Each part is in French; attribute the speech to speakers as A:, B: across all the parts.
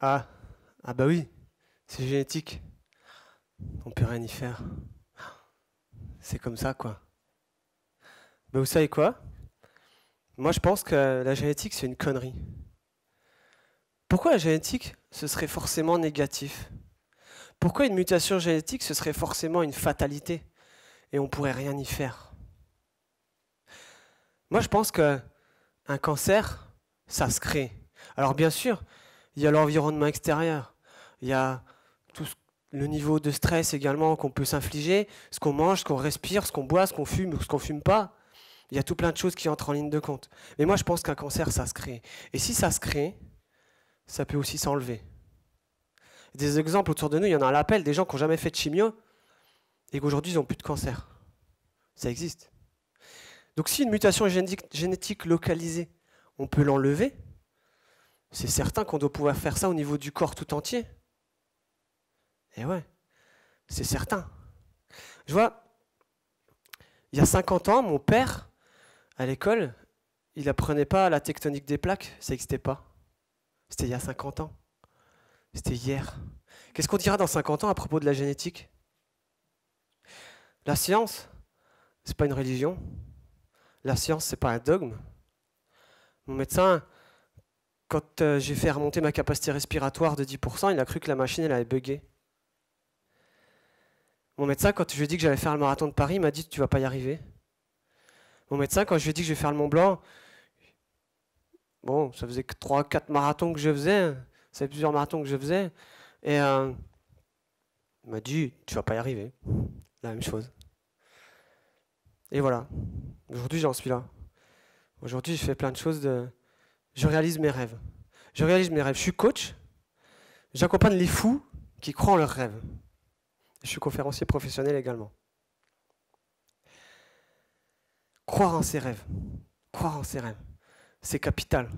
A: Ah, ah bah oui, c'est génétique. On peut rien y faire. C'est comme ça, quoi. Mais vous savez quoi? Moi, je pense que la génétique, c'est une connerie. Pourquoi la génétique, ce serait forcément négatif? Pourquoi une mutation génétique, ce serait forcément une fatalité et on pourrait rien y faire? Moi, je pense que un cancer, ça se crée. Alors bien sûr, il y a l'environnement extérieur, il y a tout le niveau de stress également qu'on peut s'infliger, ce qu'on mange, ce qu'on respire, ce qu'on boit, ce qu'on fume ou ce qu'on fume pas. Il y a tout plein de choses qui entrent en ligne de compte. Mais moi, je pense qu'un cancer, ça se crée. Et si ça se crée, ça peut aussi s'enlever. Des exemples autour de nous, il y en a à l'appel, des gens qui n'ont jamais fait de chimio et qu'aujourd'hui, ils n'ont plus de cancer. Ça existe. Donc si une mutation génétique localisée, on peut l'enlever, c'est certain qu'on doit pouvoir faire ça au niveau du corps tout entier. Et ouais, c'est certain. Je vois, il y a 50 ans, mon père, à l'école, il apprenait pas la tectonique des plaques, ça n'existait pas. C'était il y a 50 ans. C'était hier. Qu'est-ce qu'on dira dans 50 ans à propos de la génétique? La science, c'est pas une religion. La science, c'est pas un dogme. Mon médecin, quand j'ai fait remonter ma capacité respiratoire de 10%, il a cru que la machine elle avait bugué. Mon médecin, quand je lui ai dit que j'allais faire le marathon de Paris, il m'a dit tu vas pas y arriver. Mon médecin, quand je lui ai dit que je vais faire le Mont Blanc, bon, ça faisait 3-4 marathons que je faisais, ça fait plusieurs marathons que je faisais, et il m'a dit tu vas pas y arriver. La même chose. Et voilà. Aujourd'hui, j'en suis là. Aujourd'hui, je fais plein de choses. Je réalise mes rêves. Je réalise mes rêves. Je suis coach. J'accompagne les fous qui croient en leurs rêves. Je suis conférencier professionnel également. Croire en ses rêves. Croire en ses rêves. C'est capital.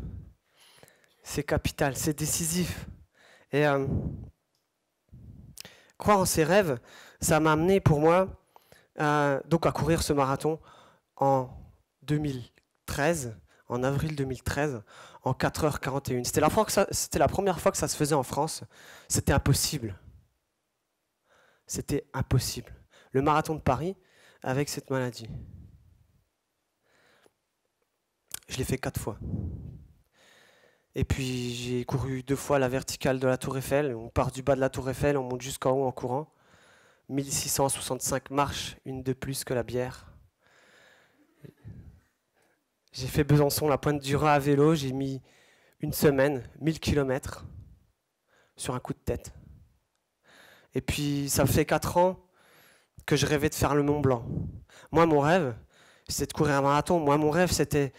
A: C'est capital. C'est décisif. Et croire en ses rêves, ça m'a amené pour moi donc à courir ce marathon en 2013, en avril 2013, en 4h41. C'était la première fois que ça se faisait en France. C'était impossible. C'était impossible. Le marathon de Paris avec cette maladie. Je l'ai fait 4 fois. Et puis j'ai couru 2 fois la verticale de la Tour Eiffel. On part du bas de la Tour Eiffel, on monte jusqu'en haut en courant. 1665 marches, une de plus que la bière. J'ai fait Besançon, la Pointe du Rhin à vélo. J'ai mis une semaine, 1000 km sur un coup de tête. Et puis ça fait 4 ans que je rêvais de faire le Mont Blanc. Moi, mon rêve, c'était de courir un marathon. Moi, mon rêve, c'était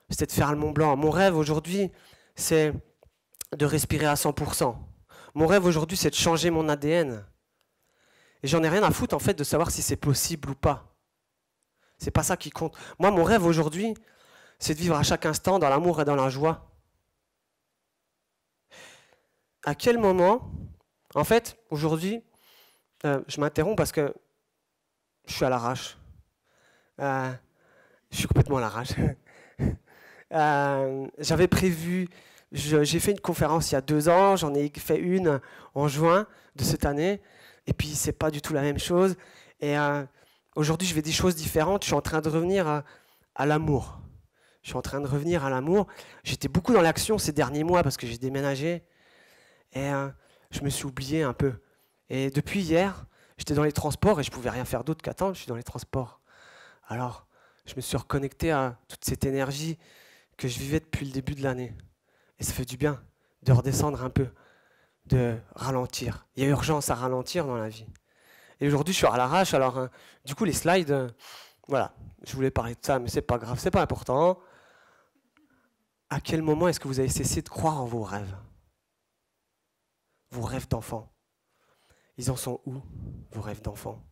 A: de faire le Mont Blanc. Mon rêve aujourd'hui, c'est de respirer à 100%. Mon rêve aujourd'hui, c'est de changer mon ADN. Et j'en ai rien à foutre, en fait, de savoir si c'est possible ou pas. C'est pas ça qui compte. Moi, mon rêve aujourd'hui, c'est de vivre à chaque instant dans l'amour et dans la joie. À quel moment, en fait, aujourd'hui, je m'interromps parce que je suis à l'arrache. Je suis complètement à l'arrache. J'avais prévu, j'ai fait une conférence il y a 2 ans, j'en ai fait une en juin de cette année, et puis c'est pas du tout la même chose. Et aujourd'hui, je fais des choses différentes. Je suis en train de revenir à l'amour. Je suis en train de revenir à l'amour. J'étais beaucoup dans l'action ces derniers mois parce que j'ai déménagé, et je me suis oublié un peu. Et depuis hier, j'étais dans les transports et je pouvais rien faire d'autre qu'attendre. Je suis dans les transports. Alors, je me suis reconnecté à toute cette énergie que je vivais depuis le début de l'année. Et ça fait du bien de redescendre un peu, de ralentir. Il y a urgence à ralentir dans la vie. Et aujourd'hui, je suis à l'arrache. Alors, du coup, les slides, voilà, je voulais parler de ça, mais c'est pas grave, c'est pas important. À quel moment est-ce que vous avez cessé de croire en vos rêves? Vos rêves d'enfant. Ils en sont où, vos rêves d'enfant?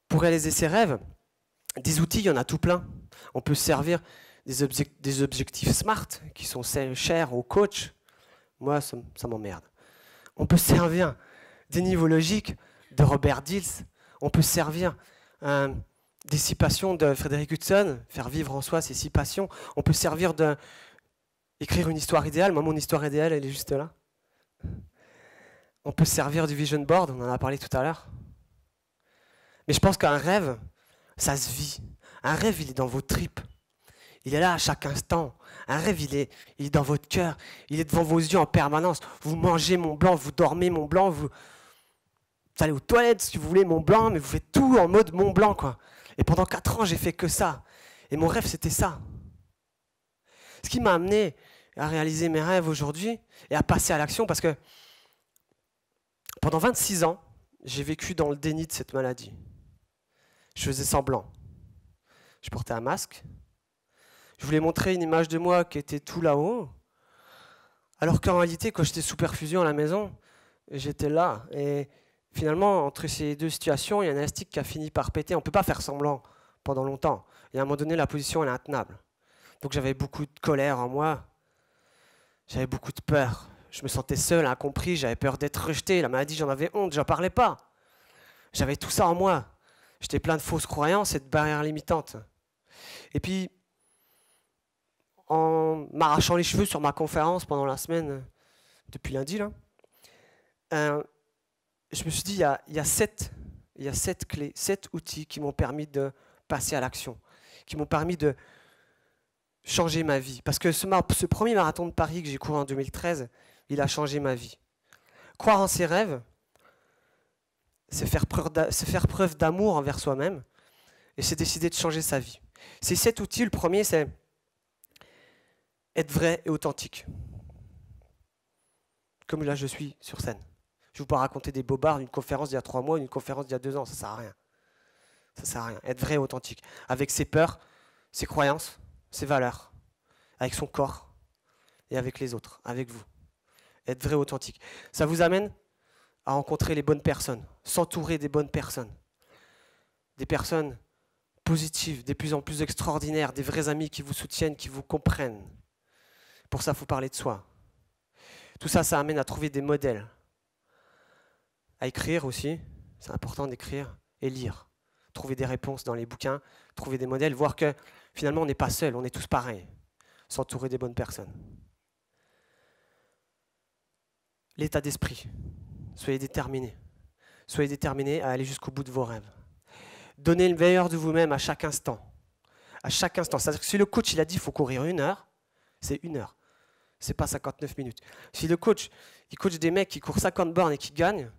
A: Pour réaliser ces rêves, des outils, il y en a tout plein. On peut se servir des objectifs SMART qui sont chers aux coachs. Moi, ça m'emmerde. On peut se servir des niveaux logiques de Robert Dills. On peut se servir des 6 passions de Frédéric Hudson, faire vivre en soi ces 6 passions. On peut se servir Écrire une histoire idéale, moi mon histoire idéale, elle est juste là. On peut se servir du vision board, on en a parlé tout à l'heure. Mais je pense qu'un rêve, ça se vit. Un rêve, il est dans vos tripes. Il est là à chaque instant. Un rêve, il est dans votre cœur. Il est devant vos yeux en permanence. Vous mangez Mont Blanc, vous dormez Mont Blanc, vous allez aux toilettes si vous voulez Mont Blanc, mais vous faites tout en mode Mont Blanc, quoi. Et pendant 4 ans, j'ai fait que ça. Et mon rêve, c'était ça. Ce qui m'a amené à réaliser mes rêves aujourd'hui et à passer à l'action, parce que pendant 26 ans, j'ai vécu dans le déni de cette maladie. Je faisais semblant. Je portais un masque. Je voulais montrer une image de moi qui était tout là-haut. Alors qu'en réalité, quand j'étais sous perfusion à la maison, j'étais là. Et finalement, entre ces deux situations, il y a un élastique qui a fini par péter. On ne peut pas faire semblant pendant longtemps. Et à un moment donné, la position elle est intenable. Donc j'avais beaucoup de colère en moi. J'avais beaucoup de peur. Je me sentais seul, incompris. J'avais peur d'être rejeté. La maladie, j'en avais honte. Je n'en parlais pas. J'avais tout ça en moi. J'étais plein de fausses croyances et de barrières limitantes. Et puis, en m'arrachant les cheveux sur ma conférence pendant la semaine, depuis lundi, là, je me suis dit, il y a 7 clés, 7 outils qui m'ont permis de passer à l'action, qui m'ont permis de changer ma vie. Parce que ce premier marathon de Paris que j'ai couru en 2013, il a changé ma vie. Croire en ses rêves, c'est faire preuve d'amour envers soi-même, et c'est décider de changer sa vie. Ces 7 outils, le premier, c'est être vrai et authentique. Comme là, je suis sur scène. Je ne vais pas raconter des bobards d'une conférence d'il y a 3 mois, d'une conférence d'il y a 2 ans, ça ne sert à rien. Ça ne sert à rien. Être vrai et authentique. Avec ses peurs, ses croyances, ses valeurs. Avec son corps et avec les autres, avec vous. Être vrai et authentique. Ça vous amène à rencontrer les bonnes personnes, s'entourer des bonnes personnes. Des personnes positives, de plus en plus extraordinaires, des vrais amis qui vous soutiennent, qui vous comprennent. Pour ça, il faut parler de soi. Tout ça, ça amène à trouver des modèles. À écrire aussi, c'est important d'écrire et lire. Trouver des réponses dans les bouquins, trouver des modèles, voir que finalement on n'est pas seul, on est tous pareils. S'entourer des bonnes personnes. L'état d'esprit. Soyez déterminés. Soyez déterminés à aller jusqu'au bout de vos rêves. Donnez le meilleur de vous-même à chaque instant. À chaque instant. C'est-à-dire que si le coach il a dit qu'il faut courir 1 heure, c'est 1 heure. C'est pas 59 minutes. Si le coach, il coach des mecs qui courent 50 bornes et qui gagnent,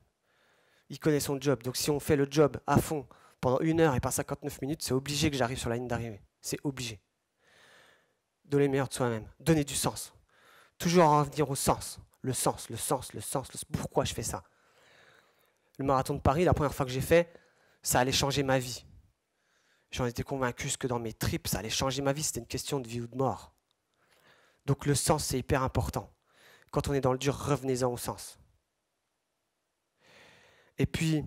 A: il connaît son job. Donc si on fait le job à fond pendant 1 heure et pas 59 minutes, c'est obligé que j'arrive sur la ligne d'arrivée. C'est obligé. Donnez le meilleur de soi-même. Donnez du sens. Toujours en revenir au sens. Le sens. Pourquoi je fais ça? Le marathon de Paris, la première fois que j'ai fait, ça allait changer ma vie. J'en étais convaincu que dans mes tripes, ça allait changer ma vie. C'était une question de vie ou de mort. Donc le sens, c'est hyper important. Quand on est dans le dur, revenez-en au sens. Et puis,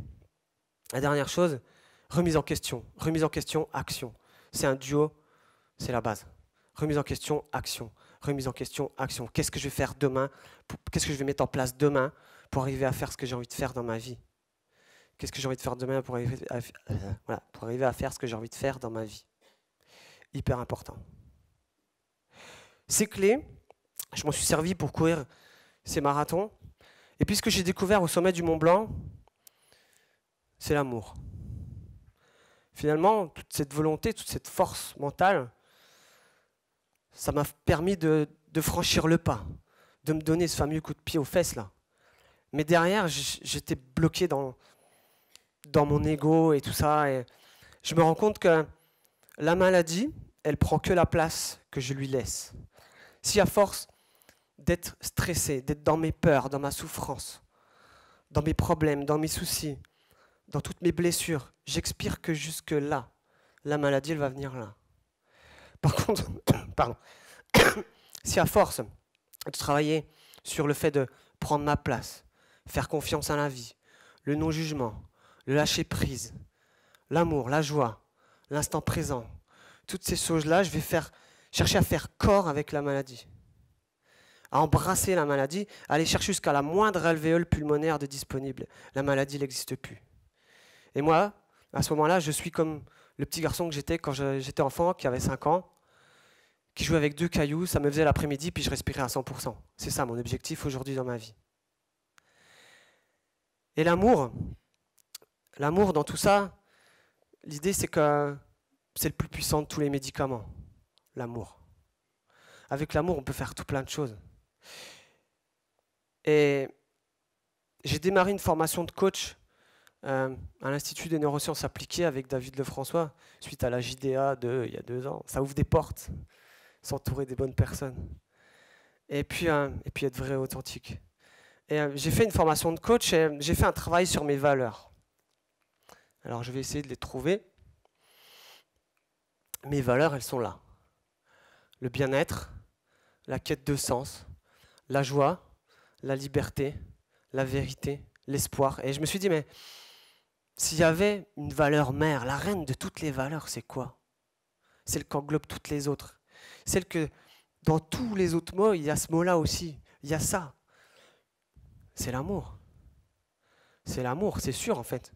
A: la dernière chose, remise en question. Remise en question, action. C'est un duo, c'est la base. Remise en question, action. Remise en question, action. Qu'est-ce que je vais faire demain? Qu'est-ce que je vais mettre en place demain pour arriver à faire ce que j'ai envie de faire dans ma vie? Qu'est-ce que j'ai envie de faire demain pour arriver à faire ce que j'ai envie de faire dans ma vie? Hyper important. Ces clés, je m'en suis servi pour courir ces marathons. Et puis ce que j'ai découvert au sommet du Mont Blanc, c'est l'amour. Finalement, toute cette volonté, toute cette force mentale, ça m'a permis de franchir le pas, de me donner ce fameux coup de pied aux fesses là. Mais derrière, j'étais bloqué dans mon ego et tout ça. Et je me rends compte que la maladie, elle prend que la place que je lui laisse. Si à force d'être stressé, d'être dans mes peurs, dans ma souffrance, dans mes problèmes, dans mes soucis, dans toutes mes blessures, j'expire que jusque là, la maladie, elle va venir là. Par contre, pardon, si à force de travailler sur le fait de prendre ma place, faire confiance à la vie, le non-jugement, le lâcher-prise, l'amour, la joie, l'instant présent, toutes ces choses-là, je vais chercher à faire corps avec la maladie, à embrasser la maladie, à aller chercher jusqu'à la moindre alvéole pulmonaire de disponible. La maladie n'existe plus. Et moi, à ce moment-là, je suis comme le petit garçon que j'étais quand j'étais enfant, qui avait 5 ans, qui jouait avec 2 cailloux, ça me faisait l'après-midi, puis je respirais à 100%. C'est ça mon objectif aujourd'hui dans ma vie. Et l'amour dans tout ça, l'idée c'est que c'est le plus puissant de tous les médicaments, l'amour. Avec l'amour, on peut faire tout plein de choses. Et j'ai démarré une formation de coach à l'Institut des neurosciences appliquées avec David Lefrançois, suite à la JDA il y a 2 ans. Ça ouvre des portes, s'entourer des bonnes personnes. Et puis être vrai et authentique. Et j'ai fait une formation de coach et j'ai fait un travail sur mes valeurs. Alors je vais essayer de les trouver. Mes valeurs, elles sont là. Le bien-être, la quête de sens, la joie, la liberté, la vérité, l'espoir. Et je me suis dit, mais s'il y avait une valeur mère, la reine de toutes les valeurs, c'est quoi? Celle qui englobe toutes les autres. Celle que dans tous les autres mots, il y a ce mot-là aussi. Il y a ça. C'est l'amour. C'est l'amour, c'est sûr en fait.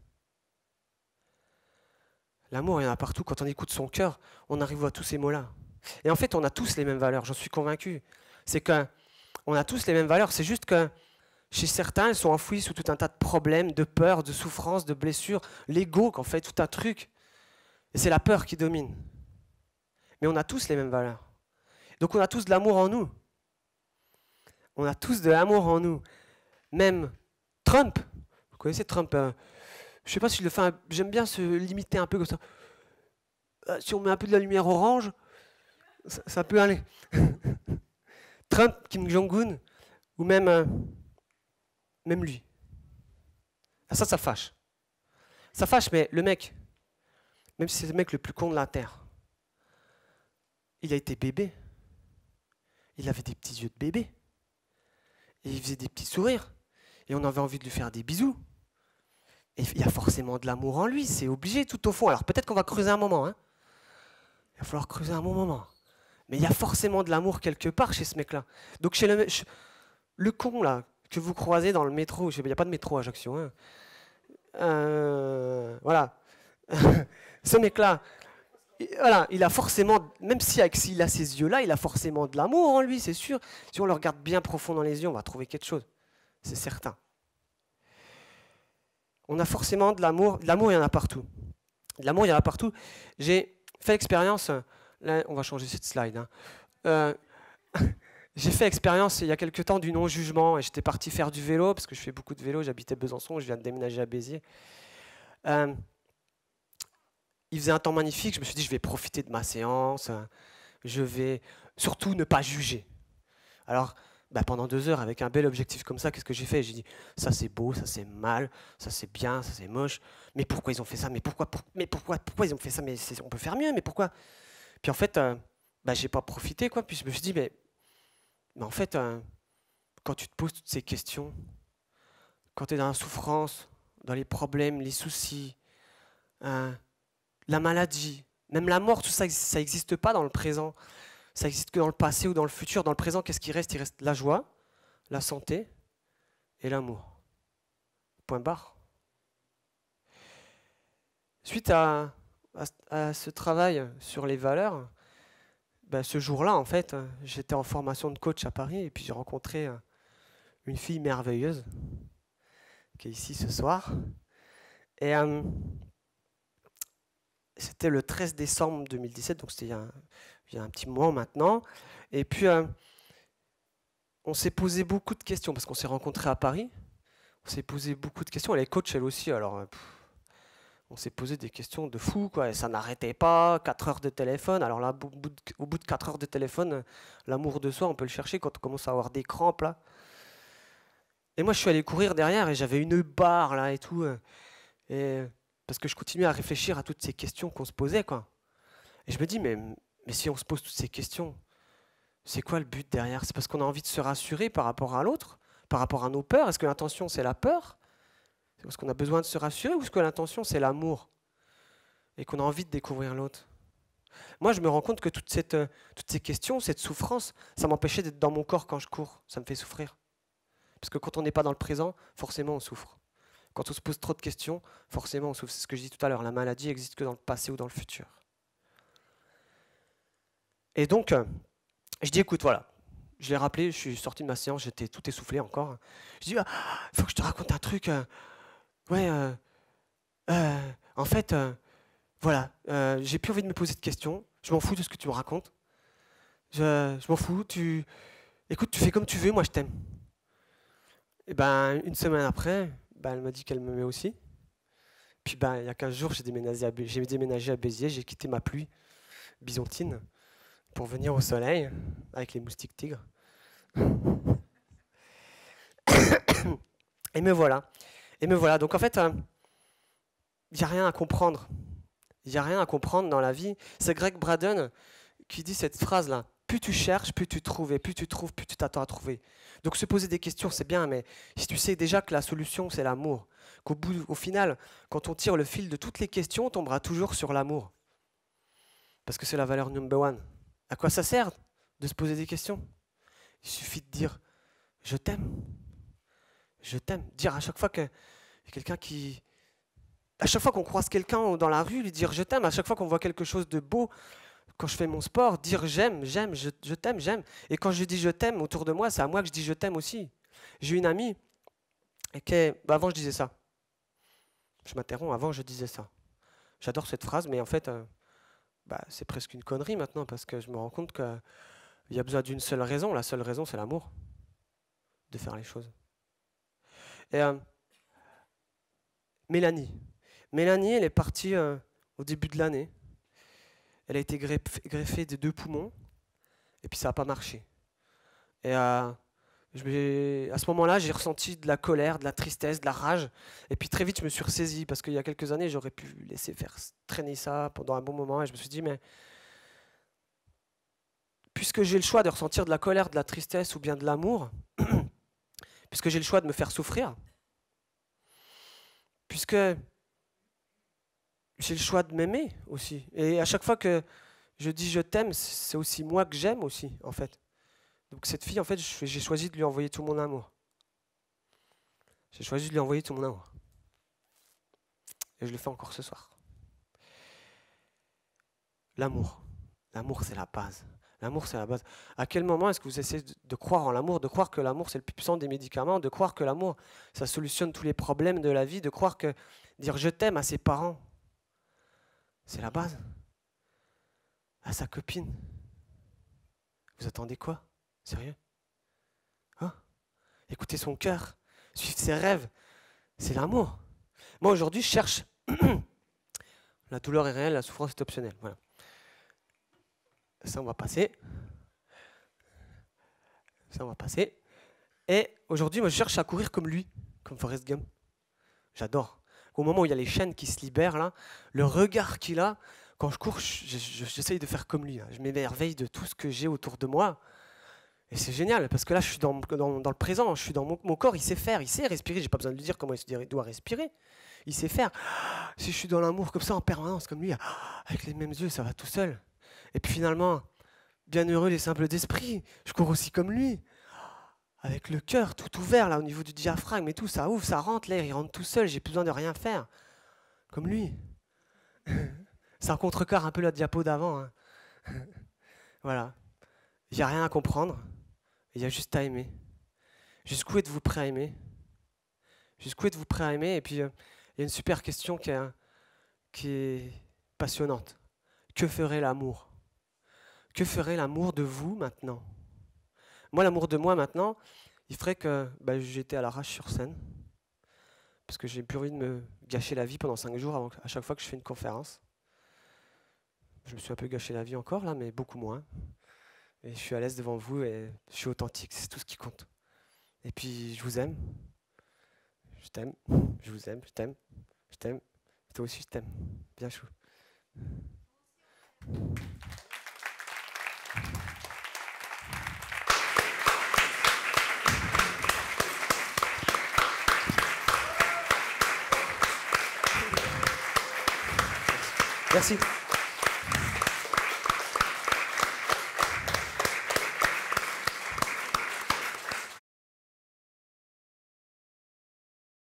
A: L'amour, il y en a partout. Quand on écoute son cœur, on arrive à tous ces mots-là. Et en fait, on a tous les mêmes valeurs, j'en suis convaincu. C'est qu'on a tous les mêmes valeurs, c'est juste que chez certains, elles sont enfouies sous tout un tas de problèmes, de peurs, de souffrances, de blessures, l'ego, qu'en fait, tout un truc. Et c'est la peur qui domine. Mais on a tous les mêmes valeurs. Donc on a tous de l'amour en nous. On a tous de l'amour en nous. Même Trump, vous connaissez Trump, je ne sais pas si je le fais, j'aime bien se limiter un peu comme ça. Si on met un peu de la lumière orange, ça peut aller. Trump, Kim Jong-un, ou même lui. Ça fâche. Ça fâche, mais le mec, même si c'est le mec le plus con de la Terre, il a été bébé. Il avait des petits yeux de bébé. Et il faisait des petits sourires. Et on avait envie de lui faire des bisous. Et il y a forcément de l'amour en lui, c'est obligé tout au fond. Alors peut-être qu'on va creuser un moment. Hein. Il va falloir creuser un bon moment. Mais il y a forcément de l'amour quelque part chez ce mec-là. Donc chez le con là, que vous croisez dans le métro, il n'y a pas de métro à Ajaccio. Hein. Voilà. Ce mec-là, voilà, il a forcément, même s'il a ces yeux-là, il a forcément de l'amour en lui, c'est sûr. Si on le regarde bien profond dans les yeux, on va trouver quelque chose. C'est certain. On a forcément de l'amour. De l'amour, il y en a partout. De l'amour, il y en a partout. J'ai fait l'expérience. Là, on va changer cette slide. Hein. J'ai fait l'expérience il y a quelques temps du non-jugement. Et j'étais parti faire du vélo, parce que je fais beaucoup de vélo. J'habitais Besançon, je viens de déménager à Béziers. Il faisait un temps magnifique. Je me suis dit, je vais profiter de ma séance. Je vais surtout ne pas juger. Alors, pendant 2 heures, avec un bel objectif comme ça, qu'est-ce que j'ai fait? J'ai dit, ça c'est beau, ça c'est mal, ça c'est bien, ça c'est moche. Mais pourquoi ils ont fait ça? Mais pourquoi ils ont fait ça? Mais on peut faire mieux, mais pourquoi? Puis en fait, j'ai pas profité, quoi. Puis je me suis dit, mais en fait, quand tu te poses toutes ces questions, quand tu es dans la souffrance, dans les problèmes, les soucis, la maladie, même la mort, tout ça, ça n'existe pas dans le présent. Ça existe que dans le passé ou dans le futur. Dans le présent, qu'est-ce qui reste? Il reste la joie, la santé et l'amour. Point barre. Suite à ce travail sur les valeurs, ce jour-là, en fait, j'étais en formation de coach à Paris et puis j'ai rencontré une fille merveilleuse qui est ici ce soir. Et c'était le 13 décembre 2017, donc c'était il y a un petit moment maintenant. Et puis, on s'est posé beaucoup de questions, parce qu'on s'est rencontrés à Paris. On s'est posé beaucoup de questions. Elle est coach, elle aussi. Alors, on s'est posé des questions de fou, quoi. Et ça n'arrêtait pas. 4 heures de téléphone. Alors là, au bout de 4 heures de téléphone, l'amour de soi, on peut le chercher quand on commence à avoir des crampes, là. Et moi, je suis allé courir derrière et j'avais une barre, là, et tout. Parce que je continuais à réfléchir à toutes ces questions qu'on se posait, quoi. Et je me dis, mais si on se pose toutes ces questions, c'est quoi le but derrière? C'est parce qu'on a envie de se rassurer par rapport à l'autre, par rapport à nos peurs? Est-ce que l'intention, c'est la peur? C'est parce qu'on a besoin de se rassurer? Ou est-ce que l'intention, c'est l'amour? Et qu'on a envie de découvrir l'autre? Moi, je me rends compte que toutes ces questions, cette souffrance, ça m'empêchait d'être dans mon corps quand je cours. Ça me fait souffrir. Parce que quand on n'est pas dans le présent, forcément, on souffre. Quand on se pose trop de questions, forcément, on souffre. C'est ce que je dis tout à l'heure. La maladie n'existe que dans le passé ou dans le futur. Et donc, Je dis, écoute, voilà. Je l'ai rappelé, je suis sorti de ma séance, j'étais tout essoufflé encore. Je dis, il faut que je te raconte un truc. Ouais, en fait, voilà, j'ai plus envie de me poser de questions. Je m'en fous de ce que tu me racontes. Je m'en fous. Écoute, tu fais comme tu veux, moi je t'aime. Et ben, une semaine après, ben, elle m'a dit qu'elle m'aimait aussi. Puis ben, il y a 15 jours, j'ai déménagé à Béziers, j'ai quitté ma pluie byzantine pour venir au soleil avec les moustiques tigres. Et me voilà. Et me voilà. Donc en fait, il n'y a rien à comprendre. Il n'y a rien à comprendre dans la vie. C'est Greg Braden qui dit cette phrase-là. Plus tu cherches, plus tu trouves. Et plus tu trouves, plus tu t'attends à trouver. Donc se poser des questions, c'est bien, mais si tu sais déjà que la solution, c'est l'amour, au final, quand on tire le fil de toutes les questions, on tombera toujours sur l'amour. Parce que c'est la valeur number one. À quoi ça sert de se poser des questions? Il suffit de dire « je t'aime ». Je t'aime. Dire à chaque fois que quelqu'un qui... À chaque fois qu'on croise quelqu'un dans la rue, lui dire « je t'aime ». À chaque fois qu'on voit quelque chose de beau, quand je fais mon sport, dire « j'aime, j'aime, je t'aime, j'aime ». Et quand je dis « je t'aime » autour de moi, c'est à moi que je dis « je t'aime » aussi. J'ai une amie qui... avant, je disais ça. Je m'interromps, avant, je disais ça. J'adore cette phrase, mais en fait, c'est presque une connerie maintenant, parce que je me rends compte qu'il y a besoin d'une seule raison. La seule raison, c'est l'amour de faire les choses. Et Mélanie, elle est partie au début de l'année. Elle a été greffée des 2 poumons, et puis ça n'a pas marché. Et à ce moment-là, j'ai ressenti de la colère, de la tristesse, de la rage. Et puis très vite, je me suis ressaisi, parce qu'il y a quelques années, j'aurais pu laisser faire traîner ça pendant un bon moment. Et je me suis dit, mais puisque j'ai le choix de ressentir de la colère, de la tristesse ou bien de l'amour, puisque j'ai le choix de me faire souffrir, puisque j'ai le choix de m'aimer aussi. Et à chaque fois que je dis je t'aime, c'est aussi moi que j'aime aussi, en fait. Donc cette fille, en fait, j'ai choisi de lui envoyer tout mon amour. J'ai choisi de lui envoyer tout mon amour. Et je le fais encore ce soir. L'amour. L'amour, c'est la base. L'amour, c'est la base. À quel moment est-ce que vous essayez de croire en l'amour, de croire que l'amour, c'est le plus puissant des médicaments, de croire que l'amour, ça solutionne tous les problèmes de la vie, de croire que dire je t'aime à ses parents, c'est la base. À sa copine. Vous attendez quoi? Sérieux? Hein? Écoutez son cœur, suivre ses rêves, c'est l'amour. Moi aujourd'hui, je cherche. La douleur est réelle, la souffrance est optionnelle. Voilà. Ça, on va passer. Ça, on va passer. Et aujourd'hui, moi, je cherche à courir comme lui, comme Forrest Gump. J'adore. Au moment où il y a les chaînes qui se libèrent, là, le regard qu'il a, quand je cours, j'essaye de faire comme lui. Je m'émerveille de tout ce que j'ai autour de moi. Et c'est génial, parce que là, je suis dans le présent, je suis dans mon corps, il sait faire, il sait respirer. J'ai pas besoin de lui dire comment il doit respirer. Il sait faire. Si je suis dans l'amour comme ça, en permanence, comme lui, avec les mêmes yeux, ça va tout seul. Et puis finalement, bienheureux les simples d'esprit, je cours aussi comme lui. Avec le cœur tout ouvert, là, au niveau du diaphragme et tout, ça ouvre, ça rentre, l'air, il rentre tout seul, j'ai plus besoin de rien faire. Comme lui. Ça contrecarre un peu la diapo d'avant. Hein. Voilà. Il n'y a rien à comprendre, il y a juste à aimer. Jusqu'où êtes-vous prêt à aimer? Jusqu'où êtes-vous prêt à aimer? Et puis, il y a une super question qui est passionnante. Que ferait l'amour? Que ferait l'amour de vous maintenant? Moi, l'amour de moi maintenant, il ferait que j'étais à l'arrache sur scène, parce que j'ai plus envie de me gâcher la vie pendant 5 jours à chaque fois que je fais une conférence. Je me suis un peu gâché la vie encore, là, mais beaucoup moins. Et je suis à l'aise devant vous et je suis authentique, c'est tout ce qui compte. Et puis, je vous aime. Je t'aime. Je vous aime. Je t'aime. Je t'aime. Toi aussi, je t'aime. Bien chou. Merci.